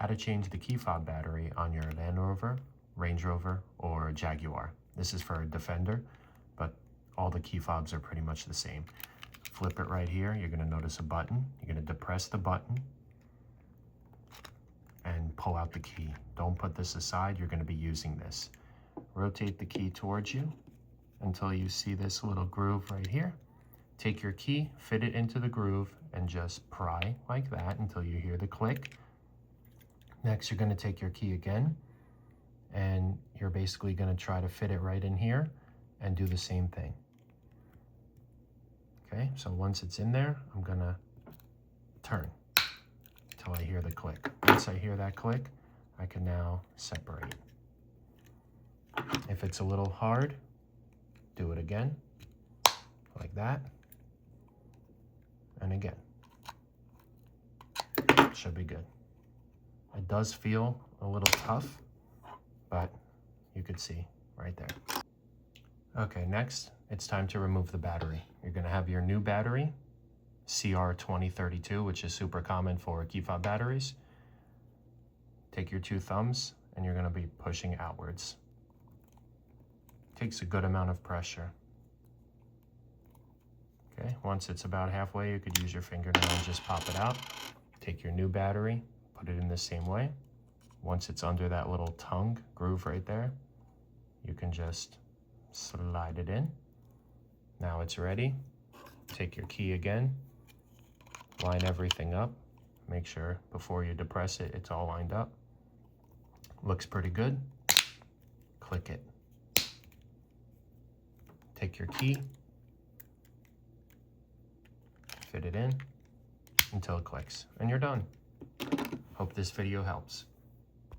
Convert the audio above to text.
how to change the key fob battery on your Land Rover, Range Rover, or Jaguar. This is for a Defender, but all the key fobs are pretty much the same. Flip it right here. You're going to notice a button. You're going to depress the button and pull out the key. Don't put this aside. You're going to be using this. Rotate the key towards you until you see this little groove right here. Take your key, fit it into the groove, and just pry like that until you hear the click. Next, you're going to take your key again, and you're basically going to try to fit it right in here and do the same thing. Okay, so once it's in there, I'm going to turn until I hear the click. Once I hear that click, I can now separate. If it's a little hard, do it again, like that, and again. Should be good. It does feel a little tough, but you could see right there. Okay, next, it's time to remove the battery. You're gonna have your new battery, CR2032, which is super common for key fob batteries. Take your two thumbs, and you're gonna be pushing outwards. Takes a good amount of pressure. Okay, once it's about halfway, you could use your fingernail and just pop it out. Take your new battery, put it in the same way. Once it's under that little tongue groove right there, you can just slide it in. Now it's ready. Take your key again, line everything up. Make sure before you depress it, it's all lined up. Looks pretty good. Click it. Take your key, fit it in until it clicks, and you're done. Hope this video helps.